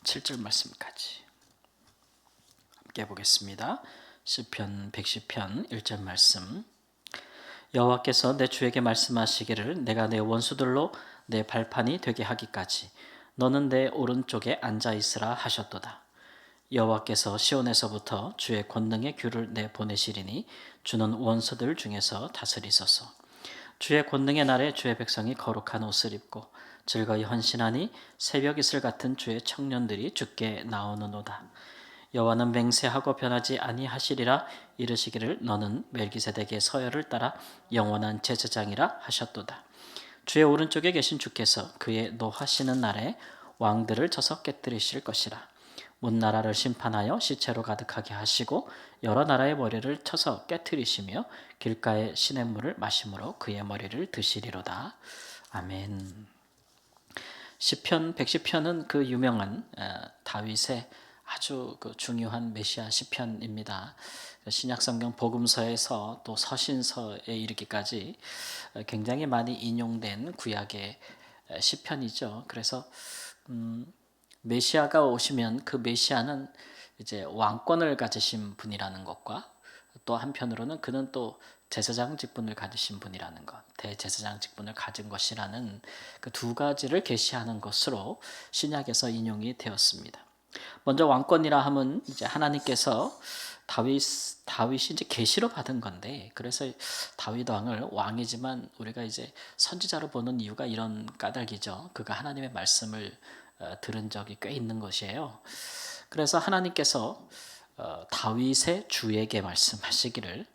7절 말씀까지 함께 보겠습니다. 시편 110편 1절 말씀. 여호와께서 내 주에게 말씀하시기를 내가 내 원수들로 내 발판이 되게 하기까지 너는 내 오른쪽에 앉아 있으라 하셨도다. 여호와께서 시온에서부터 주의 권능의 규를 내 보내시리니 주는 원수들 중에서 다스리소서. 주의 권능의 날에 주의 백성이 거룩한 옷을 입고 즐거이 헌신하니 새벽 이슬 같은 주의 청년들이 주께 나오는도다. 여호와는 맹세하고 변하지 아니하시리라. 이르시기를 너는 멜기세덱의 서열을 따라 영원한 제사장이라 하셨도다. 주의 오른쪽에 계신 주께서 그의 노하시는 날에 왕들을 쳐서 깨뜨리실 것이라. 문나라를 심판하여 시체로 가득하게 하시고 여러 나라의 머리를 쳐서 깨뜨리시며 길가의 시냇물을 마심으로 그의 머리를 드시리로다. 아멘. 시편 110편은 그 유명한 다윗의 아주 중요한 메시아 시편입니다. 신약성경 복음서에서 또 서신서에 이르기까지 굉장히 많이 인용된 구약의 시편이죠. 그래서 메시아가 오시면 그 메시아는 이제 왕권을 가지신 분이라는 것과 또 한편으로는 그는 또 제사장 직분을 가지신 분이라는 것, 대제사장 직분을 가진 것이라는 그 두 가지를 계시하는 것으로 신약에서 인용이 되었습니다. 먼저 왕권이라 하면 이제 하나님께서 다윗이 이제 계시로 받은 건데, 그래서 다윗 왕을 왕이지만 우리가 이제 선지자로 보는 이유가 이런 까닭이죠. 그가 하나님의 말씀을 들은 적이 꽤 있는 것이에요. 그래서 하나님께서 다윗의 주에게 말씀하시기를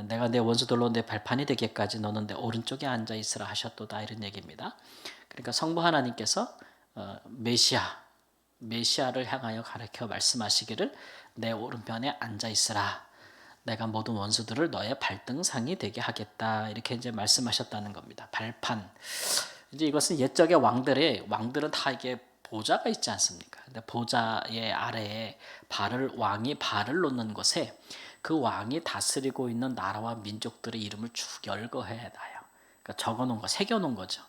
내가 내 원수들로 내 발판이 되기까지 너는 내 오른쪽에 앉아 있으라 하셨도다, 이런 얘기입니다. 그러니까 성부 하나님께서 메시아를 향하여 가르쳐 말씀하시기를 내 오른편에 앉아 있으라. 내가 모든 원수들을 너의 발등상이 되게 하겠다, 이렇게 이제 말씀하셨다는 겁니다. 발판. 이제 이것은 옛적의 왕들은 다 이게 보좌가 있지 않습니까? 근데 보좌의 아래에 왕이 발을 놓는 곳에 그 왕이 다스리고 있는 나라와 민족들의 이름을 쭉 열거해 놔요. 그러니까 적어놓은 거, 새겨놓은 거죠.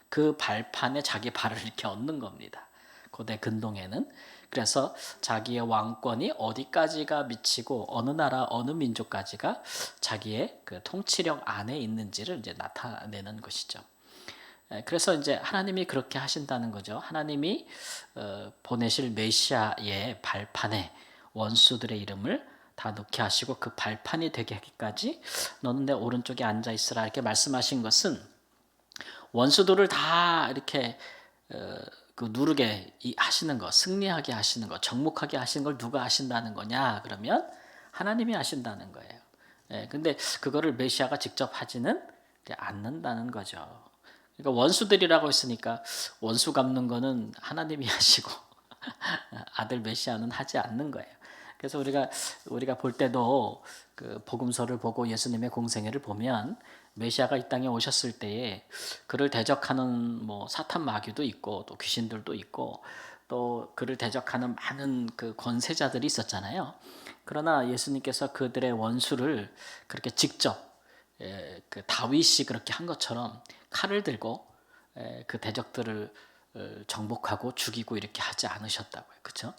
그 발판에 자기 발을 이렇게 얹는 겁니다. 고대 근동에는. 그래서 자기의 왕권이 어디까지가 미치고 어느 나라 어느 민족까지가 자기의 그 통치력 안에 있는지를 이제 나타내는 것이죠. 그래서 이제 하나님이 그렇게 하신다는 거죠. 하나님이 보내실 메시아의 발판에 원수들의 이름을 다 넣게 하시고 그 발판이 되게 하기까지 너는 내 오른쪽에 앉아 있으라, 이렇게 말씀하신 것은 원수들을 다 이렇게 누르게 하시는 것, 승리하게 하시는 것, 정복하게 하시는 걸 누가 하신다는 거냐? 그러면 하나님이 하신다는 거예요. 근데 그거를 메시아가 직접 하지는 않는다는 거죠. 그러니까 원수들이라고 했으니까 원수 갚는 거는 하나님이 하시고 아들 메시아는 하지 않는 거예요. 그래서 우리가 볼 때도 그 복음서를 보고 예수님의 공생애를 보면 메시아가 이 땅에 오셨을 때에 그를 대적하는 사탄 마귀도 있고 또 귀신들도 있고 또 그를 대적하는 많은 그 권세자들이 있었잖아요. 그러나 예수님께서 그들의 원수를 그렇게 직접 그 다윗이 그렇게 한 것처럼 칼을 들고 그 대적들을 정복하고 죽이고 이렇게 하지 않으셨다고요. 그렇죠?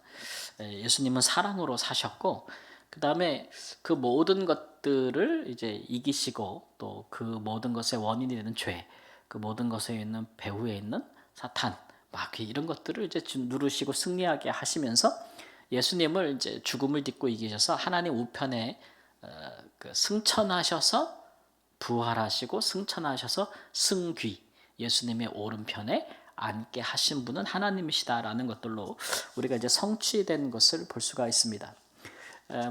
예수님은 사랑으로 사셨고 그 다음에 그 모든 것들을 이제 이기시고 또 그 모든 것의 원인이 되는 죄, 그 모든 것에 있는 배후에 있는 사탄, 마귀, 이런 것들을 이제 누르시고 승리하게 하시면서 예수님을 이제 죽음을 딛고 이기셔서 하나님 우편에 승천하셔서 부활하시고 승천하셔서 승귀, 예수님의 오른편에 앉게 하신 분은 하나님이시다라는 것들로 우리가 이제 성취된 것을 볼 수가 있습니다.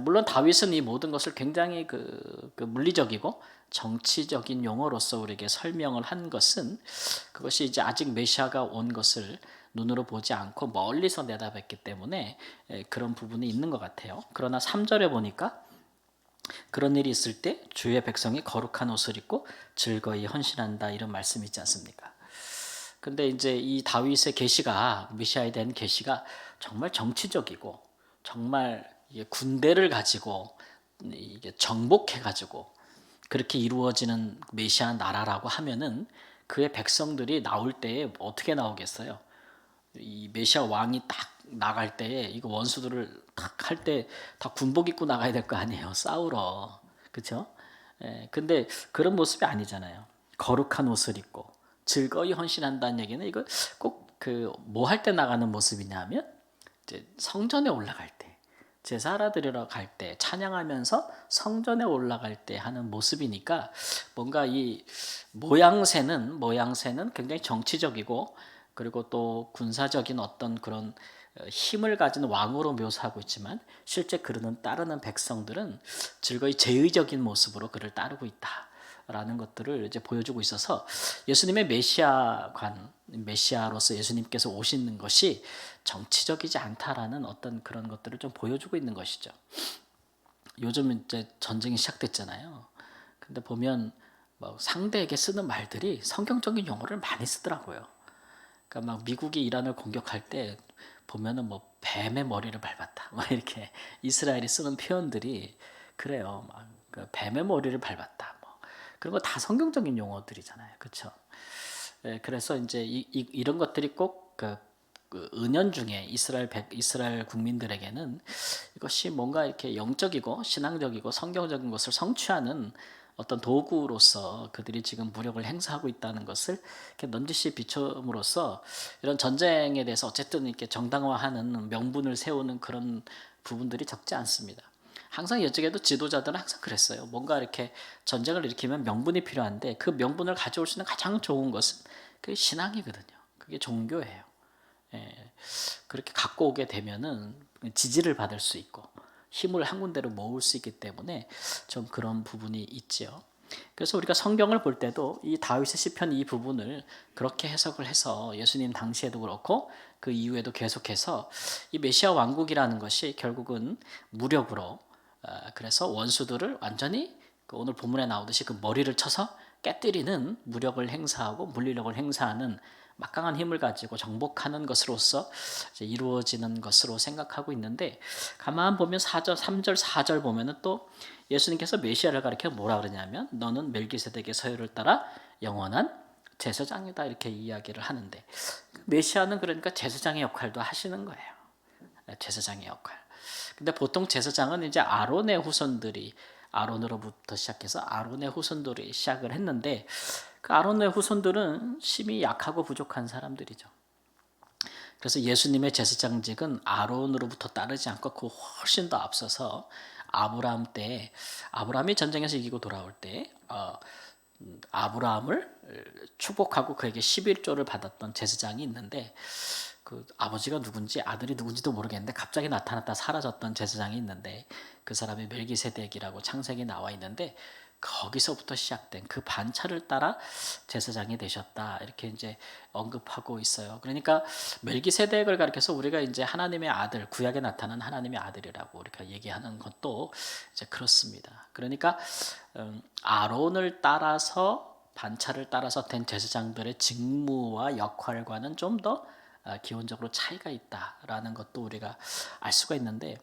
물론 다윗은 이 모든 것을 굉장히 그 물리적이고 정치적인 용어로서 우리에게 설명을 한 것은 그것이 이제 아직 메시아가 온 것을 눈으로 보지 않고 멀리서 내다봤기 때문에 그런 부분이 있는 것 같아요. 그러나 3절에 보니까 그런 일이 있을 때 주의 백성이 거룩한 옷을 입고 즐거이 헌신한다, 이런 말씀이 있지 않습니까? 근데 이제 이 다윗의 계시가, 메시아에 대한 계시가 정말 정치적이고 정말 군대를 가지고 이게 정복해 가지고 그렇게 이루어지는 메시아 나라라고 하면은 그의 백성들이 나올 때에 어떻게 나오겠어요? 이 메시아 왕이 딱 나갈 때 이거 원수들을 탁 할 때 다 군복 입고 나가야 될 거 아니에요. 싸우러. 그렇죠? 예, 근데 그런 모습이 아니잖아요. 거룩한 옷을 입고 즐거이 헌신한다는 얘기는 이거 꼭 그 뭐 할 때 나가는 모습이냐면 이제 성전에 올라갈 때, 제사 드리러 갈 때, 찬양하면서 성전에 올라갈 때 하는 모습이니까 뭔가 이 모양새는 굉장히 정치적이고, 그리고 또 군사적인 어떤 그런 힘을 가진 왕으로 묘사하고 있지만 실제 그를 따르는 백성들은 즐거이 제의적인 모습으로 그를 따르고 있다라는 것들을 이제 보여주고 있어서 예수님의 메시아로서 예수님께서 오시는 것이 정치적이지 않다라는 어떤 그런 것들을 좀 보여주고 있는 것이죠. 요즘 이제 전쟁이 시작됐잖아요. 근데 보면 뭐 상대에게 쓰는 말들이 성경적인 용어를 많이 쓰더라고요. 그러니까 막 미국이 이란을 공격할 때 보면은 뭐 뱀의 머리를 밟았다, 막 이렇게 이스라엘이 쓰는 표현들이 그래요. 막그 뱀의 머리를 밟았다, 뭐 그런 거 다 성경적인 용어들이잖아요, 그렇죠? 그래서 이제 이런 것들이 꼭그 은연중에 이스라엘 국민들에게는 이것이 뭔가 이렇게 영적이고 신앙적이고 성경적인 것을 성취하는 어떤 도구로서 그들이 지금 무력을 행사하고 있다는 것을 이렇게 넌지시 비춰음으로써 이런 전쟁에 대해서 어쨌든 이렇게 정당화하는 명분을 세우는 그런 부분들이 적지 않습니다. 항상 여쪽에도 지도자들은 항상 그랬어요. 뭔가 이렇게 전쟁을 일으키면 명분이 필요한데 그 명분을 가져올 수 있는 가장 좋은 것은 그게 신앙이거든요. 그게 종교예요. 예, 그렇게 갖고 오게 되면은 지지를 받을 수 있고 힘을 한 군데로 모을 수 있기 때문에 좀 그런 부분이 있죠. 그래서 우리가 성경을 볼 때도 이 다윗의 시편 이 부분을 그렇게 해석을 해서 예수님 당시에도 그렇고 그 이후에도 계속해서 이 메시아 왕국이라는 것이 결국은 무력으로, 그래서 원수들을 완전히 오늘 본문에 나오듯이 그 머리를 쳐서 깨뜨리는 무력을 행사하고 물리력을 행사하는 막강한 힘을 가지고 정복하는 것으로서 이제 이루어지는 것으로 생각하고 있는데, 가만 보면 4절, 3절, 4절 보면은 또 예수님께서 메시아를 가리켜 뭐라 그러냐면 너는 멜기세덱의 서열을 따라 영원한 제사장이다, 이렇게 이야기를 하는데, 메시아는 그러니까 제사장의 역할도 하시는 거예요. 제사장의 역할. 근데 보통 제사장은 이제 아론의 후손들이, 아론으로부터 시작해서 아론의 후손들이 시작을 했는데 그 아론의 후손들은 심히 약하고 부족한 사람들이죠. 그래서 예수님의 제사장직은 아론으로부터 따르지 않고 그 훨씬 더 앞서서 아브라함이 전쟁에서 이기고 돌아올 때 아브라함을 축복하고 그에게 11조를 받았던 제사장이 있는데, 그 아버지가 누군지 아들이 누군지도 모르겠는데 갑자기 나타났다 사라졌던 제사장이 있는데 그 사람이 멜기세덱이라고 창세기에 나와 있는데, 거기서부터 시작된 그 반차를 따라 제사장이 되셨다, 이렇게 이제 언급하고 있어요. 그러니까 멜기세덱을 가리켜서 우리가 이제 하나님의 아들, 구약에 나타난 하나님의 아들이라고 우리가 얘기하는 것도 이제 그렇습니다. 그러니까 아론을 따라서, 반차를 따라서 된 제사장들의 직무와 역할과는 좀 더 기본적으로 차이가 있다라는 것도 우리가 알 수가 있는데,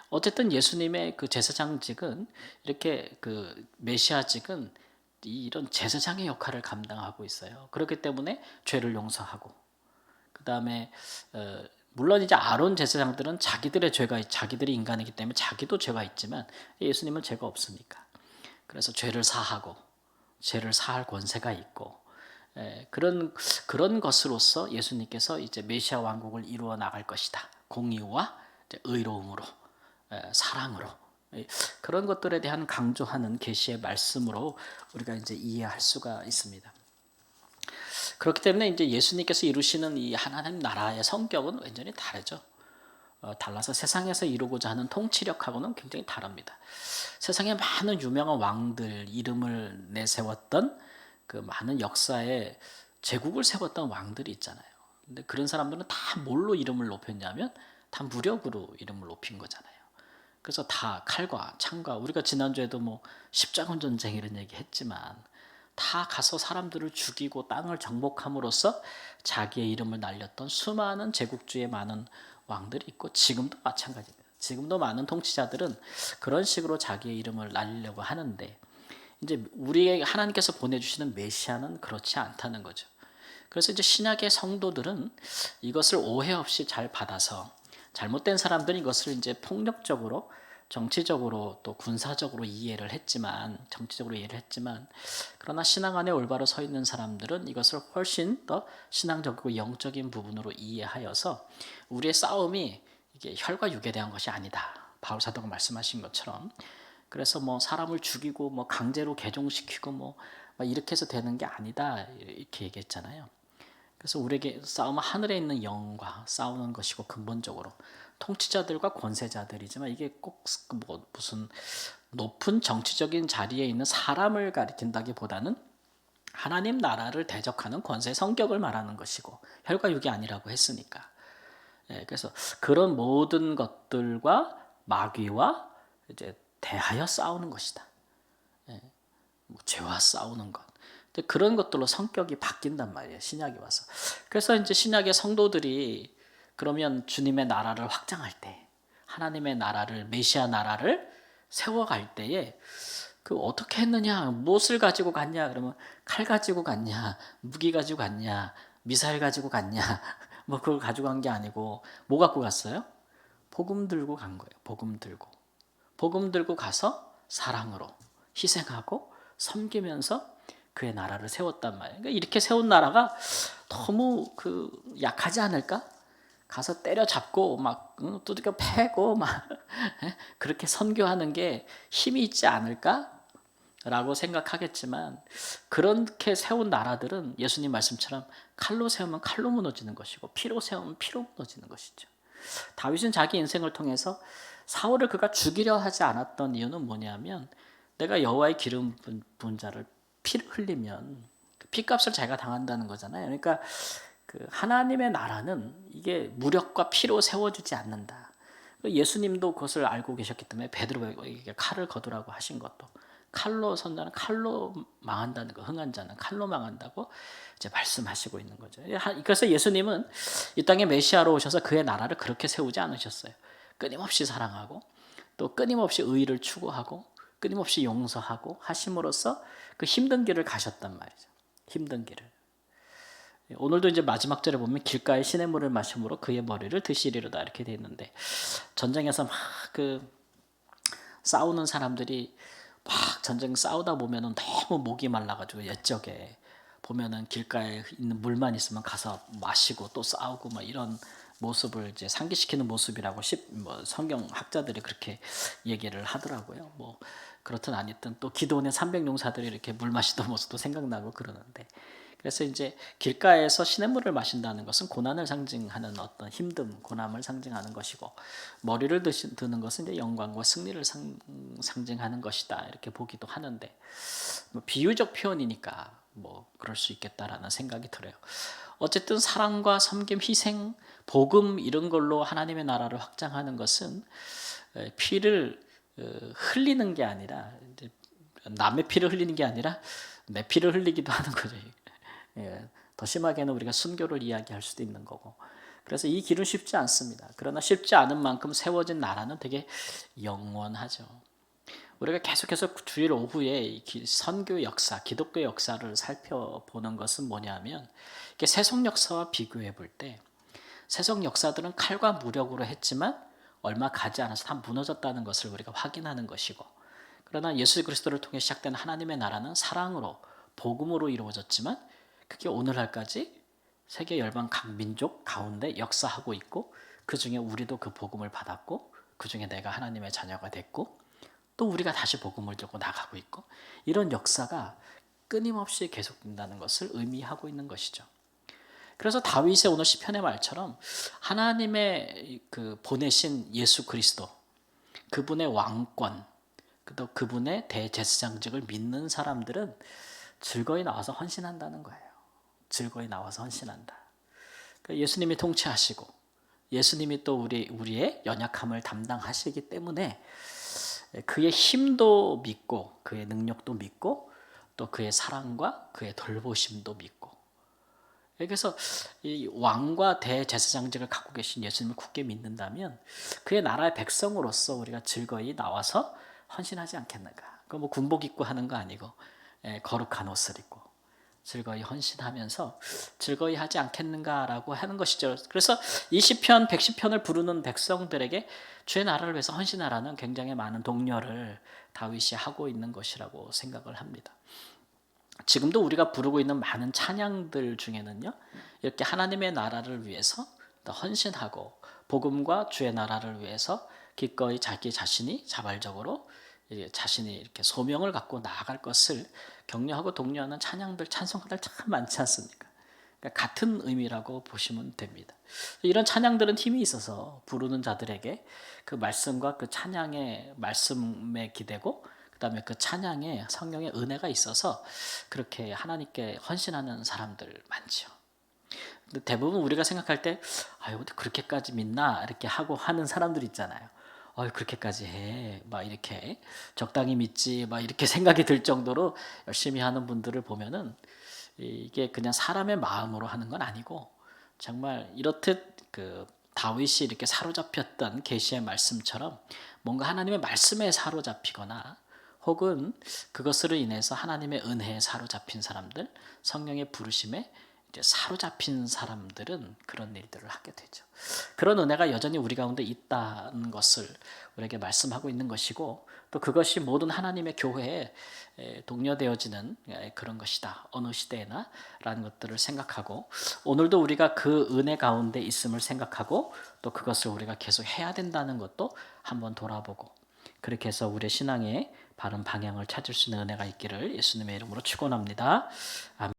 어쨌든 예수님의 그 제사장직은, 이렇게 그 메시아직은 이런 제사장의 역할을 감당하고 있어요. 그렇기 때문에 죄를 용서하고, 그 다음에 물론 이제 아론 제사장들은 자기들이 인간이기 때문에 자기도 죄가 있지만 예수님은 죄가 없으니까, 그래서 죄를 사하고 죄를 사할 권세가 있고, 그런 것으로서 예수님께서 이제 메시아 왕국을 이루어 나갈 것이다. 공의와 이제 의로움으로, 사랑으로, 그런 것들에 대한 강조하는 계시의 말씀으로 우리가 이제 이해할 수가 있습니다. 그렇기 때문에 이제 예수님께서 이루시는 이 하나님 나라의 성격은 완전히 다르죠. 달라서 세상에서 이루고자 하는 통치력하고는 굉장히 다릅니다. 세상에 많은 유명한 왕들, 이름을 내세웠던 그 많은 역사에 제국을 세웠던 왕들이 있잖아요. 근데 그런 사람들은 다 뭘로 이름을 높였냐면 다 무력으로 이름을 높인 거잖아요. 그래서 다 칼과 창과, 우리가 지난주에도 뭐 십자군 전쟁 이런 얘기 했지만 다 가서 사람들을 죽이고 땅을 정복함으로써 자기의 이름을 날렸던 수많은 제국주의 많은 왕들이 있고, 지금도 마찬가지입니다. 지금도 많은 통치자들은 그런 식으로 자기의 이름을 날리려고 하는데, 이제 우리에게 하나님께서 보내주시는 메시아는 그렇지 않다는 거죠. 그래서 이제 신약의 성도들은 이것을 오해 없이 잘 받아서 잘못된 사람들은 이것을 이제 폭력적으로 정치적으로 또 군사적으로 이해를 했지만 정치적으로 이해를 했지만 그러나 신앙 안에 올바로 서 있는 사람들은 이것을 훨씬 더 신앙적이고 영적인 부분으로 이해하여서 우리의 싸움이 이게 혈과 육에 대한 것이 아니다. 바울 사도가 말씀하신 것처럼 그래서 뭐 사람을 죽이고 뭐 강제로 개종시키고 뭐 이렇게 해서 되는 게 아니다 이렇게 얘기했잖아요. 그래서 우리에게 싸움은 하늘에 있는 영과 싸우는 것이고 근본적으로 통치자들과 권세자들이지만 이게 꼭 뭐 무슨 높은 정치적인 자리에 있는 사람을 가리킨다기보다는 하나님 나라를 대적하는 권세 성격을 말하는 것이고 혈과 육이 아니라고 했으니까. 그래서 그런 모든 것들과 마귀와 이제 대하여 싸우는 것이다. 뭐 죄와 싸우는 것. 근데 그런 것들로 성격이 바뀐단 말이에요. 신약이 와서. 그래서 이제 신약의 성도들이 그러면 주님의 나라를 확장할 때, 하나님의 나라를 메시아 나라를 세워갈 때에 그 어떻게 했느냐, 무엇을 가지고 갔냐, 그러면 칼 가지고 갔냐, 무기 가지고 갔냐, 미사일 가지고 갔냐, 뭐 그걸 가지고 간 게 아니고 뭐 갖고 갔어요? 복음 들고 간 거예요. 복음 들고 가서 사랑으로 희생하고 섬기면서 그의 나라를 세웠단 말이에요. 그러니까 이렇게 세운 나라가 너무 약하지 않을까? 가서 때려잡고 막 두들겨 패고 막 그렇게 선교하는 게 힘이 있지 않을까? 라고 생각하겠지만 그렇게 세운 나라들은 예수님 말씀처럼 칼로 세우면 칼로 무너지는 것이고 피로 세우면 피로 무너지는 것이죠. 다윗은 자기 인생을 통해서 사울을 그가 죽이려 하지 않았던 이유는 뭐냐면 내가 여호와의 기름 부은 자를 피를 흘리면 피값을 자기가 당한다는 거잖아요. 그러니까 그 하나님의 나라는 이게 무력과 피로 세워지지 않는다. 예수님도 그것을 알고 계셨기 때문에 베드로에게 칼을 거두라고 하신 것도 칼로 선자는 칼로 망한다는 거, 흥한 자는 칼로 망한다고 이제 말씀하시고 있는 거죠. 그래서 예수님은 이 땅에 메시아로 오셔서 그의 나라를 그렇게 세우지 않으셨어요. 끊임없이 사랑하고 또 끊임없이 의를 추구하고 끊임없이 용서하고 하심으로써 그 힘든 길을 가셨단 말이죠. 힘든 길을. 오늘도 이제 마지막 절에 보면 길가에 시냇물을 마심으로 그의 머리를 드시리로다 이렇게 돼 있는데 전쟁에서 막 싸우는 사람들이 막 전쟁 싸우다 보면은 너무 목이 말라가지고 옛적에 보면은 길가에 있는 물만 있으면 가서 마시고 또 싸우고 막 이런 모습을 이제 상기시키는 모습이라고 성경 학자들이 그렇게 얘기를 하더라고요. 뭐 그렇든 아니든 또 기도원의 300용사들이 이렇게 물 마시던 모습도 생각나고 그러는데 그래서 이제 길가에서 시냇물을 마신다는 것은 고난을 상징하는 어떤 힘듦, 고난을 상징하는 것이고 머리를 드는 것은 이제 영광과 승리를 상징하는 것이다 이렇게 보기도 하는데 뭐 비유적 표현이니까 뭐 그럴 수 있겠다라는 생각이 들어요. 어쨌든 사랑과 섬김, 희생, 복음 이런 걸로 하나님의 나라를 확장하는 것은 피를 흘리는 게 아니라 남의 피를 흘리는 게 아니라 내 피를 흘리기도 하는 거죠. 더 심하게는 우리가 순교를 이야기할 수도 있는 거고. 그래서 이 길은 쉽지 않습니다. 그러나 쉽지 않은 만큼 세워진 나라는 되게 영원하죠. 우리가 계속해서 주일 오후에 선교 역사, 기독교 역사를 살펴보는 것은 뭐냐면 세속 역사와 비교해 볼 때 세속 역사들은 칼과 무력으로 했지만 얼마 가지 않아서 다 무너졌다는 것을 우리가 확인하는 것이고 그러나 예수 그리스도를 통해 시작된 하나님의 나라는 사랑으로 복음으로 이루어졌지만 그게 오늘날까지 세계 열방 각 민족 가운데 역사하고 있고 그 중에 우리도 그 복음을 받았고 그 중에 내가 하나님의 자녀가 됐고 또 우리가 다시 복음을 들고 나가고 있고 이런 역사가 끊임없이 계속된다는 것을 의미하고 있는 것이죠. 그래서 다윗의 오늘 시편의 말처럼 하나님의 보내신 예수 그리스도 그분의 왕권 또 그분의 대제사장직을 믿는 사람들은 즐거이 나와서 헌신한다는 거예요. 즐거이 나와서 헌신한다. 예수님이 통치하시고 예수님이 또 우리의 연약함을 담당하시기 때문에 그의 힘도 믿고 그의 능력도 믿고 또 그의 사랑과 그의 돌보심도 믿고 그래서 이 왕과 대제사장직을 갖고 계신 예수님을 굳게 믿는다면 그의 나라의 백성으로서 우리가 즐거이 나와서 헌신하지 않겠는가. 뭐 군복 입고 하는 거 아니고 거룩한 옷을 입고 즐거이 헌신하면서 즐거이 하지 않겠는가라고 하는 것이죠. 그래서 20편, 110편을 부르는 백성들에게 주의 나라를 위해서 헌신하라는 굉장히 많은 독려를 다윗이 하고 있는 것이라고 생각을 합니다. 지금도 우리가 부르고 있는 많은 찬양들 중에는요, 이렇게 하나님의 나라를 위해서 헌신하고 복음과 주의 나라를 위해서 기꺼이 자기 자신이 자발적으로 자신이 이렇게 소명을 갖고 나아갈 것을 격려하고 독려하는 찬양들, 찬송가들 참 많지 않습니까? 그러니까 같은 의미라고 보시면 됩니다. 이런 찬양들은 힘이 있어서 부르는 자들에게 그 말씀과 그 찬양의 말씀에 기대고 그다음에 그 찬양에 성령의 은혜가 있어서 그렇게 하나님께 헌신하는 사람들 많죠. 근데 대부분 우리가 생각할 때 아유 근데 그렇게까지 믿나 이렇게 하고 하는 사람들 있잖아요. 아유 그렇게까지 해. 막 이렇게 적당히 믿지 막 이렇게 생각이 들 정도로 열심히 하는 분들을 보면은 이게 그냥 사람의 마음으로 하는 건 아니고 정말 이렇듯 그 다윗이 이렇게 사로잡혔던 계시의 말씀처럼 뭔가 하나님의 말씀에 사로잡히거나 혹은 그것으로 인해서 하나님의 은혜에 사로잡힌 사람들, 성령의 부르심에 이제 사로잡힌 사람들은 그런 일들을 하게 되죠. 그런 은혜가 여전히 우리 가운데 있다는 것을 우리에게 말씀하고 있는 것이고 또 그것이 모든 하나님의 교회에 독려되어지는 그런 것이다. 어느 시대에나 라는 것들을 생각하고 오늘도 우리가 그 은혜 가운데 있음을 생각하고 또 그것을 우리가 계속 해야 된다는 것도 한번 돌아보고 그렇게 해서 우리의 신앙의 바른 방향을 찾을 수 있는 은혜가 있기를 예수님의 이름으로 축원합니다. 아멘.